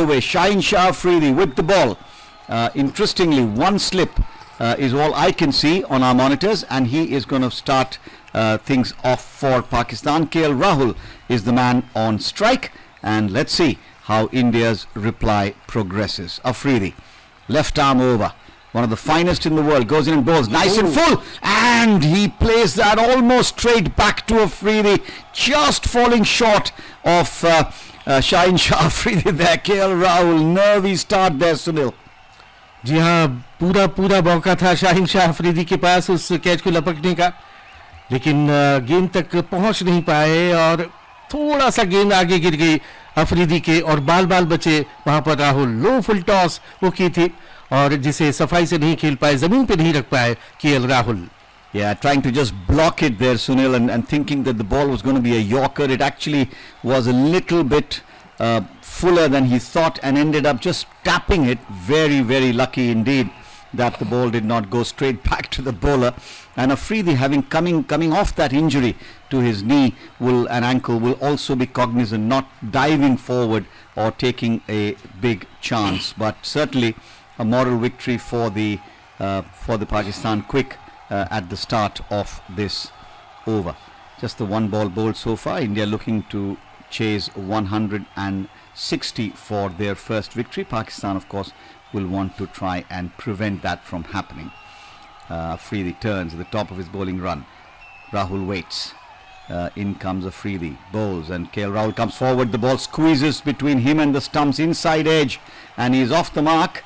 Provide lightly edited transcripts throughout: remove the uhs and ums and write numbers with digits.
away. Shaheen Shah Afridi with the ball. Interestingly, one slip is all I can see on our monitors, and he is going to start things off for Pakistan. KL Rahul is the man on strike, and let's see how India's reply progresses. Afridi, left arm over. One of the finest in the world, goes in and bowls nice and full, and he plays that almost straight back to Afridi, just falling short of Shaheen Shah Afridi there. KL Rahul, nervy start there, Sunil. जी हाँ, पूरा मौका था शाहीन शाह अफरीदी के पास उस catch को लपकने का, लेकिन गेंद तक पहुंच नहीं पाए और थोड़ा सा गेंद आगे गिर गई अफरीदी के और बाल बचे वहां पर राहुल. लो फुल टॉस वो की थी और जिसे सफाई से नहीं खेल पाए, जमीन पे नहीं रख पाए KL Rahul. Yeah, trying to just block it there, Sunil, and thinking that the ball was going to be a yorker. It actually was a little bit fuller than he thought and ended up just tapping it. Very lucky indeed that the ball did not go straight back to the bowler. And Afridi, having coming off that injury to his knee and ankle, will also be cognizant, not diving forward or taking a big chance. But certainly a moral victory for the Pakistan quick at the start of this over. Just the one ball bowled so far. India looking to chase 160 for their first victory. Pakistan, of course, will want to try and prevent that from happening. Afridi turns at the top of his bowling run. Rahul waits. In comes Afridi, bowls, and KL Rahul comes forward. The ball squeezes between him and the stumps, inside edge, and he's off the mark.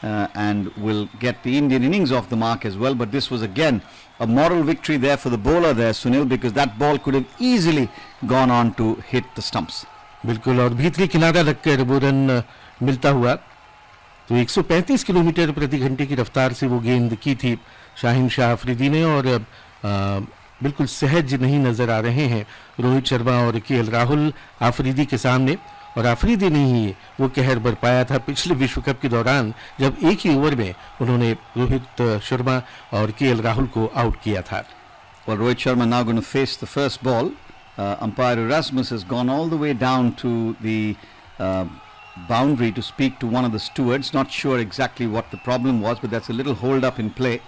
And will get the Indian innings off the mark as well. But this was again a moral victory there for the bowler there, Sunil, because that ball could have easily gone on to hit the stumps. बिल्कुल, और भीतरी किनारा लगकर वो run मिलता हुआ तो 135 kilometre प्रति घंटे की रफ्तार से वो गेंद की थी शाहीन शाह अफरीदी ने, और बिल्कुल सहज नहीं नजर आ रहे हैं रोहित शर्मा और केएल राहुल अफरीदी के सामने. और अफरीदी ने ही वो कहर बरपाया था पिछले विश्व कप के दौरान, जब एक ही ओवर में उन्होंने रोहित शर्मा और केएल राहुल को आउट किया था. Well, Rohit Sharma now going to face the first ball. Umpire Erasmus has gone all the way down to the boundary to speak to one of the stewards. Not sure exactly what the problem was, but that's a little hold up in play.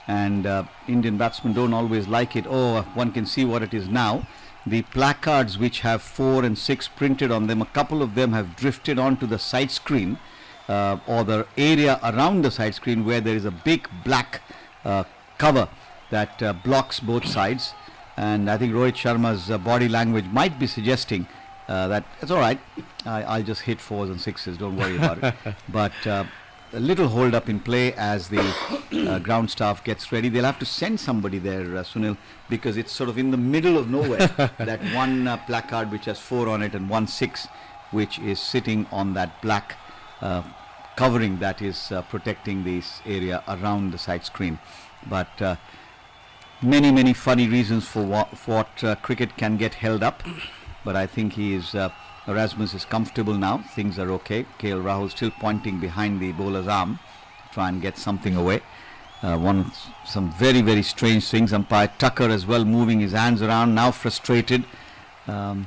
And Indian batsmen don't always like it. Oh, one can see what it is now. The placards which have 4 and 6 printed on them, a couple of them have drifted onto the side screen or the area around the side screen where there is a big black cover that blocks both sides. And I think Rohit Sharma's body language might be suggesting that it's all right, I'll just hit 4s and 6s, don't worry about it. But a little hold up in play as the ground staff gets ready. They'll have to send somebody there, Sunil, because it's sort of in the middle of nowhere. That one placard which has 4 on it and 1 6, which is sitting on that black covering that is protecting this area around the side screen. But many funny reasons for what cricket can get held up. But I think Erasmus is comfortable now. Things are okay. KL Rahul still pointing behind the bowler's arm, try and get something away. Some very strange things. Umpire Tucker as well moving his hands around, now frustrated. They're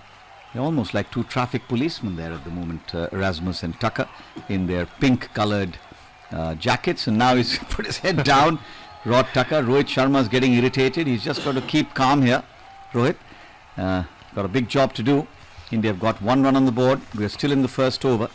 almost like two traffic policemen there at the moment, Erasmus and Tucker, in their pink-coloured jackets. And now he's put his head down. Rod Tucker. Rohit Sharma's getting irritated. He's just got to keep calm here. Rohit got a big job to do. India have got 1 run on the board. We're still in the first over.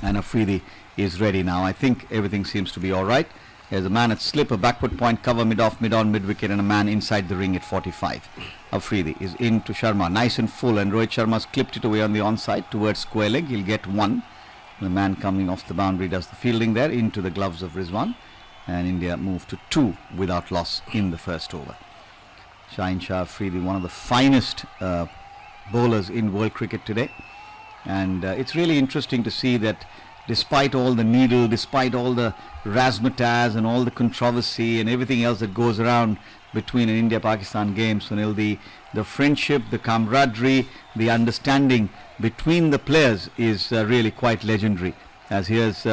And Afridi is ready now. I think everything seems to be all right. There's a man at slip, a backward point cover, mid-off, mid-on, mid-wicket, and a man inside the ring at 45. Afridi is in to Sharma, nice and full, and Rohit Sharma's clipped it away on the onside towards square leg. He'll get 1. The man coming off the boundary does the fielding there into the gloves of Rizwan. And India move to 2 without loss in the first over. Shaheen Shah Afridi, one of the finest bowlers in world cricket today, and it's really interesting to see that despite all the needle, despite all the razzmatazz and all the controversy and everything else that goes around between an India-Pakistan game, Sunil, the friendship, the camaraderie, the understanding between the players is really quite legendary. As here's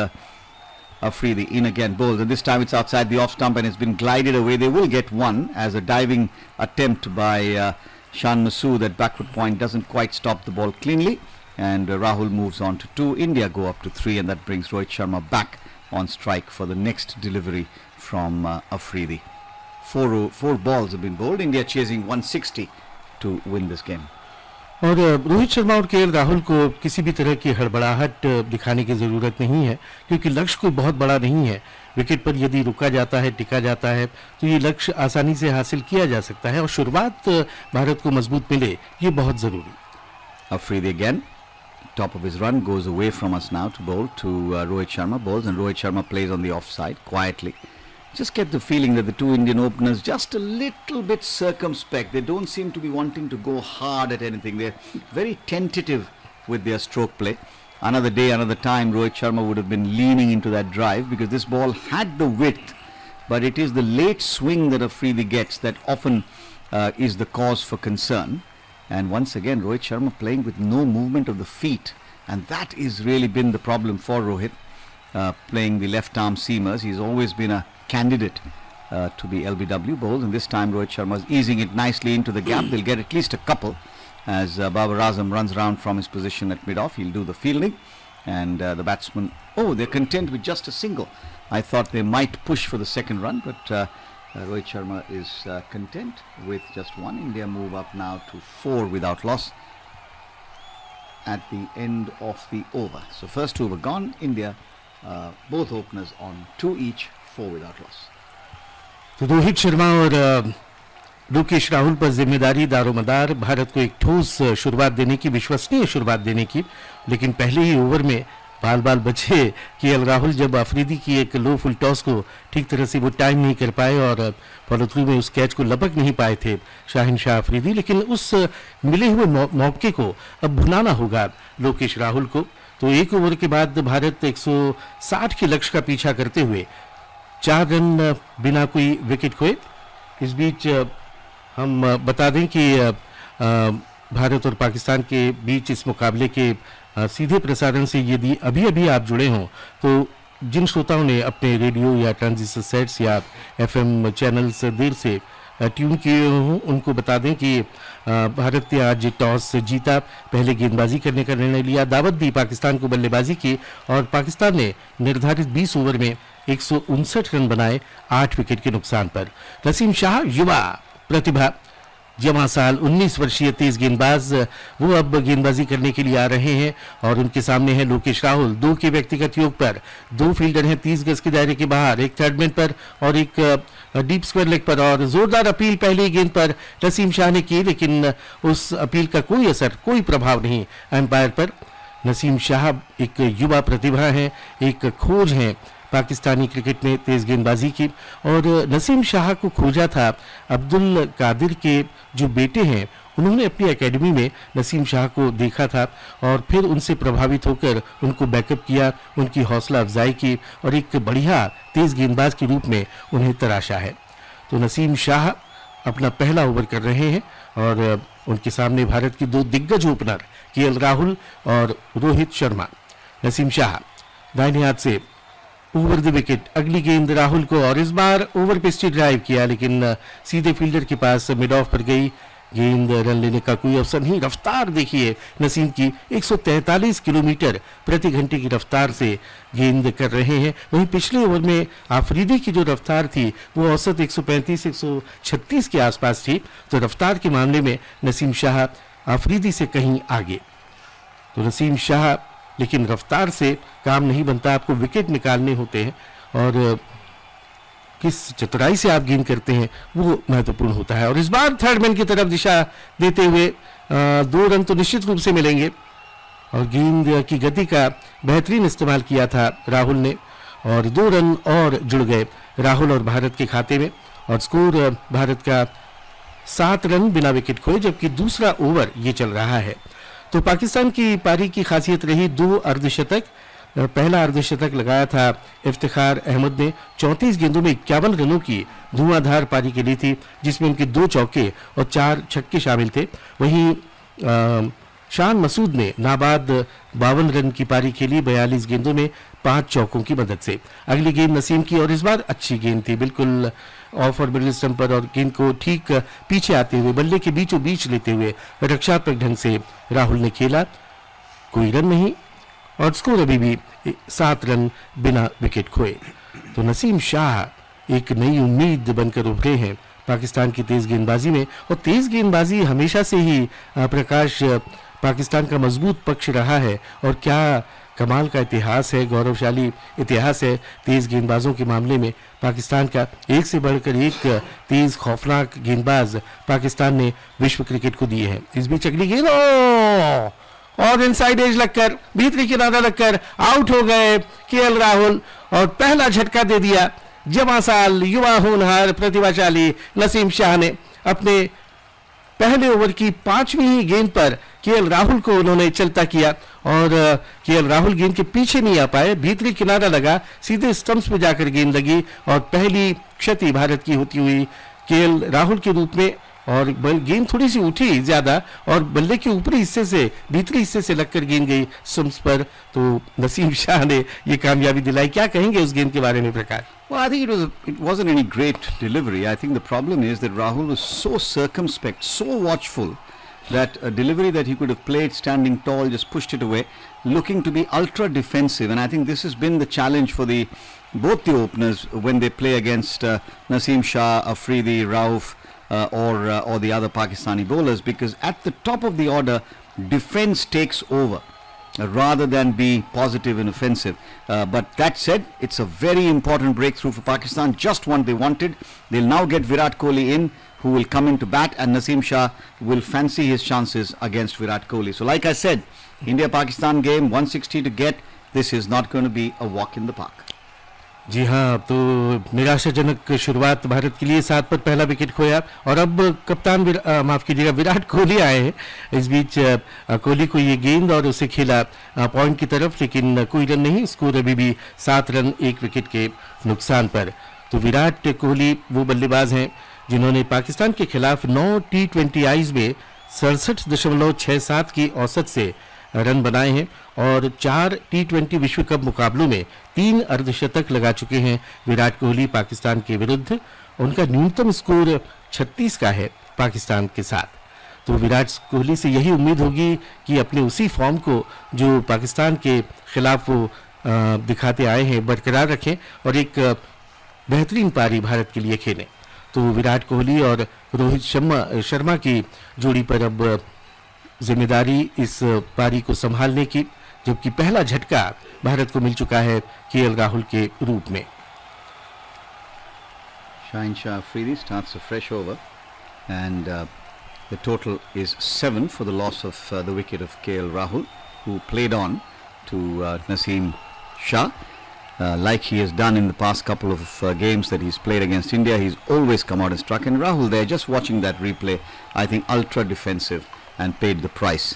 Afridi in again, bowls, and this time it's outside the off stump and it's been glided away. They will get 1 as a diving attempt by Shan Masood at backward point doesn't quite stop the ball cleanly, and Rahul moves on to 2. India go up to 3, and that brings Rohit Sharma back on strike for the next delivery from Afridi. Four balls have been bowled. India chasing 160 to win this game. और रोहित शर्मा और KL Rahul को किसी भी तरह की हड़बड़ाहट दिखाने की ज़रूरत नहीं है, क्योंकि लक्ष्य कोई बहुत बड़ा नहीं है. विकेट पर यदि रुका जाता है, टिका जाता है, तो ये लक्ष्य आसानी से हासिल किया जा सकता है और शुरुआत भारत को मजबूत मिले, ये बहुत ज़रूरी. Afridi again, top of his run, goes away from us now to bowl to Rohit Sharma. Bowls, and Rohit Sharma plays on the offside quietly. Just get the feeling that the two Indian openers just a little bit circumspect. They don't seem to be wanting to go hard at anything. They're very tentative with their stroke play. Another day, another time, Rohit Sharma would have been leaning into that drive, because this ball had the width, but it is the late swing that Afridi gets that often is the cause for concern. And once again, Rohit Sharma playing with no movement of the feet, and that is really been the problem for Rohit, playing the left arm seamers. He's always been a candidate to the LBW bowls, and this time Rohit Sharma is easing it nicely into the gap. They'll get at least a couple as Babar Azam runs round from his position at mid-off. He'll do the fielding, and the batsman, they're content with just a single. I thought they might push for the second run, but Rohit Sharma is content with just one. India move up now to 4 without loss at the end of the over. So first over gone. India, both openers on 2 each, 4 without loss. तो रोहित शर्मा और लोकेश राहुल पर जिम्मेदारी दारोमदार, भारत को एक ठोस शुरुआत देने की, विश्वसनीय शुरुआत देने की. लेकिन पहले ही ओवर में बाल बाल बचे केएल राहुल, जब अफरीदी की एक लो फुल टॉस को ठीक तरह से वो टाइम नहीं कर पाए और फॉलो थ्रू में उस कैच को लपक नहीं पाए थे शाहिन शाह अफरीदी. लेकिन उस मिले हुए मौके को अब भुनाना होगा लोकेश राहुल को. तो एक ओवर के बाद भारत 160 के लक्ष्य का पीछा करते हुए 4 रन बिना कोई विकेट खोए. इस बीच हम बता दें कि भारत और पाकिस्तान के बीच इस मुकाबले के सीधे प्रसारण से यदि अभी अभी आप जुड़े हों, तो जिन श्रोताओं ने अपने रेडियो या ट्रांजिस्टर सेट्स या एफएम चैनल्स देर से ट्यून किए हों, उनको बता दें कि भारत ने आज टॉस जीता, पहले गेंदबाजी करने का निर्णय लिया, दावत दी पाकिस्तान को बल्लेबाजी की, और पाकिस्तान ने निर्धारित 20 ओवर में 159 रन बनाए 8 विकेट के नुकसान पर. नसीम शाह युवा प्रतिभा, जमा साल 19 वर्षीय तेज गेंदबाज, वो अब गेंदबाजी करने के लिए आ रहे हैं और उनके सामने है लोकेश राहुल. 2 के व्यक्तिगत योग पर 2 फील्डर हैं 30 गज के दायरे के बाहर, एक थर्ड मैन पर और एक डीप स्क्वायर लेग पर. और जोरदार अपील पहली गेंद पर नसीम शाह ने की, लेकिन उस अपील का कोई असर, कोई प्रभाव नहीं अंपायर पर. नसीम शाह एक युवा प्रतिभा है, एक खोज है पाकिस्तानी क्रिकेट में तेज गेंदबाजी की. और नसीम शाह को खोजा था अब्दुल कादिर के जो बेटे हैं, उन्होंने अपनी एकेडमी में नसीम शाह को देखा था और फिर उनसे प्रभावित होकर उनको बैकअप किया, उनकी हौसला अफजाई की और एक बढ़िया तेज गेंदबाज के रूप में उन्हें तराशा है. तो नसीम शाह अपना पहला ओवर कर रहे हैं और उनके सामने भारत की 2 दिग्गज ओपनर केएल राहुल और रोहित शर्मा. नसीम शाह दाहिने हाथ से ओवर द विकेट, अगली गेंद राहुल को, और इस बार ओवर पिच ड्राइव किया, लेकिन सीधे फील्डर के पास मिड ऑफ पर गई गेंद. रन लेने का कोई अवसर नहीं. रफ्तार देखिए नसीम की, 143 किलोमीटर प्रति घंटे की रफ्तार से गेंद कर रहे हैं. वहीं पिछले ओवर में आफरीदी की जो रफ्तार थी वो औसत 135-136 के आसपास थी. तो रफ्तार के मामले में नसीम शाह आफरीदी से कहीं आगे. तो नसीम शाह, लेकिन रफ्तार से काम नहीं बनता, आपको विकेट निकालने होते हैं और किस चतुराई से आप गेंद करते हैं वो महत्वपूर्ण होता है. और इस बार थर्ड मैन की तरफ दिशा देते हुए 2 रन तो निश्चित रूप से मिलेंगे. और गेंद की गति का बेहतरीन इस्तेमाल किया था राहुल ने और 2 रन और जुड़ गए राहुल और भारत के खाते में. और स्कोर भारत का 7 रन बिना विकेट खोए, जबकि दूसरा ओवर ये चल रहा है. तो पाकिस्तान की पारी की खासियत रही 2 अर्धशतक. पहला अर्धशतक लगाया था इफ्तिखार अहमद ने, 34 गेंदों में 51 रनों की धुआंधार पारी खेली थी, जिसमें उनके 2 चौके और 4 छक्के शामिल थे. वहीं शान मसूद ने नाबाद 52 रन की पारी खेली 42 गेंदों में 5 चौकों की मदद से. अगली गेंद नसीम की और इस बार अच्छी गेंद थी, बिल्कुल ऑफ और मिडिल स्टंप पर, और गेंद को ठीक पीछे आते हुए बल्ले के बीचों बीच लेते हुए रक्षात्मक ढंग से राहुल ने खेला. कोई रन नहीं और स्कोर अभी भी 7 रन बिना विकेट खोए। तो नसीम शाह एक नई उम्मीद बनकर उभरे हैं पाकिस्तान की तेज गेंदबाजी में, और तेज गेंदबाजी हमेशा से ही प्रकाश पाकिस्तान का मजबूत पक्ष रहा है। और क्या कमाल का इतिहास है, गौरवशाली इतिहास है तेज गेंदबाजों के मामले में। पाकिस्तान का एक से बढ़कर एक तेज खौफनाक गेंदबाज पाकिस्तान ने विश्व क्रिकेट को दिए हैं। इस बीच अगली गेंद और इनसाइड एज लगकर भीतरी किनारा लगकर आउट हो गए केएल राहुल, और पहला झटका दे दिया जवां साल युवा होनहार प्रतिभाशाली नसीम शाह ने। अपने पहले ओवर की 5वीं ही गेंद पर केएल राहुल को उन्होंने चलता किया, और केएल राहुल गेंद के पीछे नहीं आ पाए, भीतरी किनारा लगा, सीधे स्टंप्स पे जाकर गेंद लगी, और पहली क्षति भारत की होती हुई केएल राहुल के रूप में। और गेंद थोड़ी सी उठी ज्यादा और बल्ले के ऊपरी हिस्से से भीतरी हिस्से से लगकर गेंद गई स्टंप्स पर, तो नसीम शाह ने ये कामयाबी दिलाई। क्या कहेंगे उस गेंद के बारे में प्रकाश? Well, I think it wasn't any great delivery. I think the problem is that Rahul was so circumspect, so watchful, that a delivery that he could have played standing tall, just pushed it away, looking to be ultra defensive. And I think this has been the challenge for both the openers when they play against Naseem Shah, Afridi, Rauf, or the other Pakistani bowlers, because at the top of the order, defense takes over rather than be positive and offensive. But that said, it's a very important breakthrough for Pakistan, just what they wanted. They'll now get Virat Kohli in, who will come in to bat, and Naseem Shah will fancy his chances against Virat Kohli. So like I said, India-Pakistan game, 160 to get. This is not going to be a walk in the park. जी हाँ, तो निराशाजनक शुरुआत भारत के लिए, 7 पर पहला wicket खोया, और अब कप्तान माफ कीजिएगा विराट कोहली आए हैं। इस बीच कोहली को ये गेंद और उसे खेला पॉइंट की तरफ, लेकिन कोई रन नहीं, स्कोर अभी भी 7 रन 1 विकेट के नुकसान पर। तो विराट कोहली वो बल्लेबाज हैं जिन्होंने पाकिस्तान के खिलाफ 9 T20Is में 67.67 की औसत से रन बनाए हैं, और 4 T20 विश्व कप मुकाबलों में 3 अर्धशतक लगा चुके हैं विराट कोहली पाकिस्तान के विरुद्ध। उनका न्यूनतम स्कोर 36 का है पाकिस्तान के साथ। तो विराट कोहली से यही उम्मीद होगी कि अपने उसी फॉर्म को जो पाकिस्तान के खिलाफ वो दिखाते आए हैं बरकरार रखें, और एक बेहतरीन पारी भारत के लिए खेलें। तो विराट कोहली और रोहित शर्मा की जोड़ी पर अब जिम्मेदारी इस पारी को संभालने की, जबकि पहला झटका भारत को मिल चुका है केएल राहुल के रूप में। Shaheen Shah Afridi starts a fresh over, and the total is 7 for the loss of the wicket of KL Rahul, who played on to Naseem Shah. Like he has done in the past couple of games that he's played against India, he's always come out and struck. And Rahul there, just watching that replay, I think ultra defensive and paid the price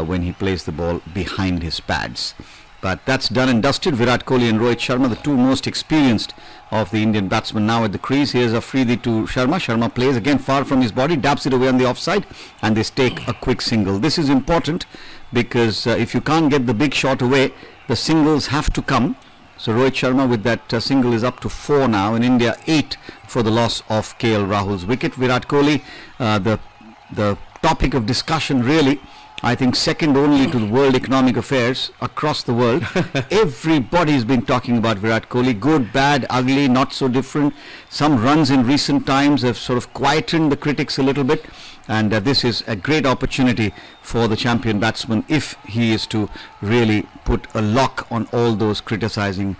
when he plays the ball behind his pads. But that's done and dusted. Virat Kohli and Rohit Sharma, the two most experienced of the Indian batsmen, now at the crease. Here's Afridi to Sharma. Sharma plays again far from his body, dabs it away on the offside, and they stake a quick single. This is important because if you can't get the big shot away, the singles have to come. So Rohit Sharma with that single is up to 4 now, and India 8 for the loss of KL Rahul's wicket. Virat Kohli, the topic of discussion really, I think second only to the World Economic Affairs across the world. Everybody's been talking about Virat Kohli, good, bad, ugly, not so different. Some runs in recent times have sort of quietened the critics a little bit, and this is a great opportunity for the champion batsman if he is to really put a lock on all those criticizing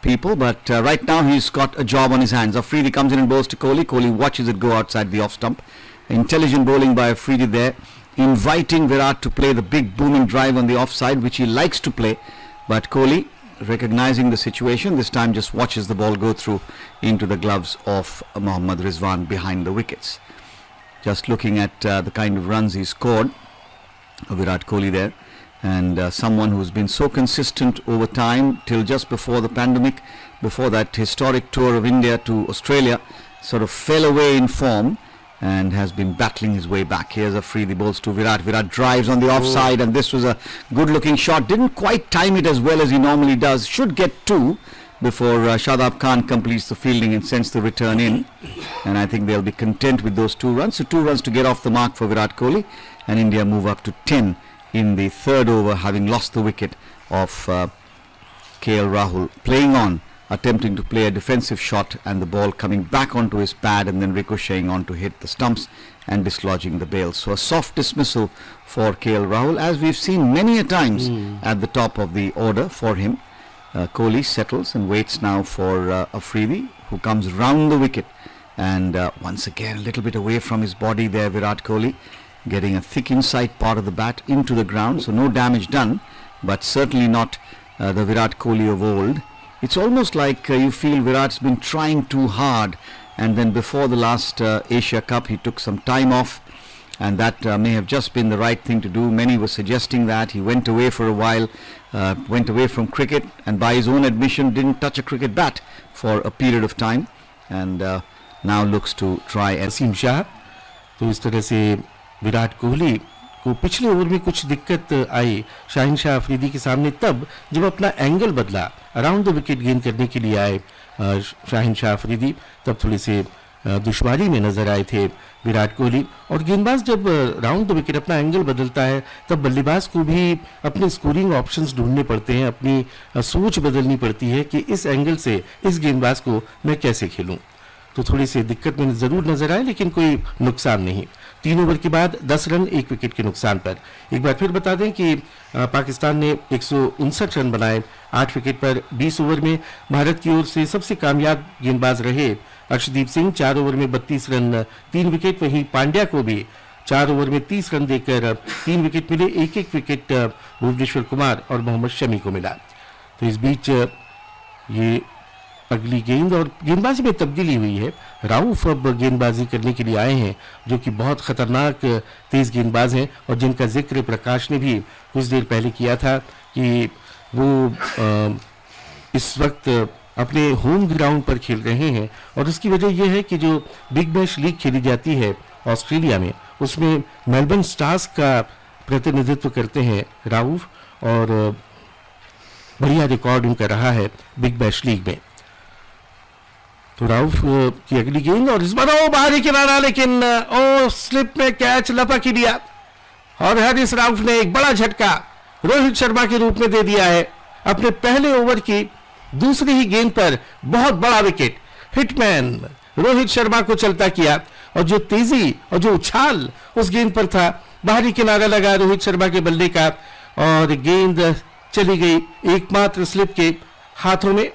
people. But right now he's got a job on his hands. Afridi comes in and bowls to Kohli. Kohli watches it go outside the off stump. Intelligent bowling by Afridi there, inviting Virat to play the big booming drive on the offside, which he likes to play. But Kohli, recognizing the situation, this time just watches the ball go through into the gloves of Mohammad Rizwan behind the wickets. Just looking at the kind of runs he scored, Virat Kohli there, and someone who's been so consistent over time till just before the pandemic, before that historic tour of India to Australia, sort of fell away in form and has been battling his way back. Here's Afridi bowls to Virat. Virat drives on the offside, and this was a good looking shot. Didn't quite time it as well as he normally does. Should get 2 before Shadab Khan completes the fielding and sends the return in, and I think they'll be content with those 2 runs. So 2 runs to get off the mark for Virat Kohli, and India move up to 10 in the third over, having lost the wicket of KL Rahul, playing on, attempting to play a defensive shot, and the ball coming back onto his pad and then ricocheting on to hit the stumps and dislodging the bails. So a soft dismissal for KL Rahul, as we've seen many a times at the top of the order for him. Kohli settles and waits now for Afridi, who comes round the wicket, and once again a little bit away from his body there, Virat Kohli, getting a thick inside part of the bat into the ground, so no damage done, but certainly not the Virat Kohli of old. It's almost like you feel Virat's been trying too hard, and then before the last Asia Cup he took some time off, and that may have just been the right thing to do. Many were suggesting that he went away for a while, went away from cricket, and by his own admission didn't touch a cricket bat for a period of time, and now looks to try and Wasim Shah. तो इस तरह से विराट कोहली को पिछले over में कुछ दिक्कत आई शाहिन शाह अफरीदी के सामने तब जब अपना एंगल बदला, अराउंड द विकेट गेंद करने के लिए आए शाहिन शाह अफरीदी, तब थोड़े से दुश्वारी में नजर आए थे विराट कोहली. और गेंदबाज जब राउंड द विकेट अपना एंगल बदलता है तब बल्लेबाज को भी अपने स्कोरिंग ऑप्शंस ढूंढने पड़ते हैं, अपनी सोच बदलनी पड़ती है कि इस एंगल से इस गेंदबाज को मैं कैसे खेलूं. तो थोड़ी सी दिक्कत में जरूर नजर आए, लेकिन कोई नुकसान नहीं. 3 ओवर के बाद 10 रन 1 विकेट के नुकसान पर. एक बार फिर बता दें कि पाकिस्तान ने 159 रन बनाए 8 विकेट पर. 20 ओवर में भारत की ओर से सबसे कामयाब गेंदबाज रहे अर्शदीप सिंह, 4 ओवर में 32 रन 3 विकेट. वहीं पांड्या को भी 4 ओवर में 30 रन देकर 3 विकेट मिले. एक विकेट भुवनेश्वर कुमार और मोहम्मद शमी को मिला. तो इस बीच ये अगली गेंद और गेंदबाजी में तब्दीली हुई है. राउफ अब गेंदबाजी करने के लिए आए हैं, जो कि बहुत खतरनाक तेज गेंदबाज हैं और जिनका जिक्र प्रकाश ने भी कुछ देर पहले किया था कि वो इस वक्त अपने होम ग्राउंड पर खेल रहे हैं. और उसकी वजह यह है कि जो बिग बैश लीग खेली जाती है ऑस्ट्रेलिया में, उसमें मेलबर्न स्टार्स का प्रतिनिधित्व करते हैं राउफ, और बढ़िया रिकॉर्ड उनका रहा है बिग बैश लीग में. तो राउफ की अगली गेंद और इस बार बाहरी किनारा, लेकिन स्लिप में कैच लपक ही दिया और हारिस राउफ ने एक बड़ा झटका रोहित शर्मा के रूप में दे दिया है. अपने पहले ओवर की दूसरी ही गेंद पर बहुत बड़ा विकेट हिटमैन रोहित शर्मा को चलता किया, और जो तेजी और जो उछाल उस गेंद पर था, बाहरी किनारा लगा रोहित शर्मा के बल्ले का और गेंद चली गई एकमात्र स्लिप के हाथों में.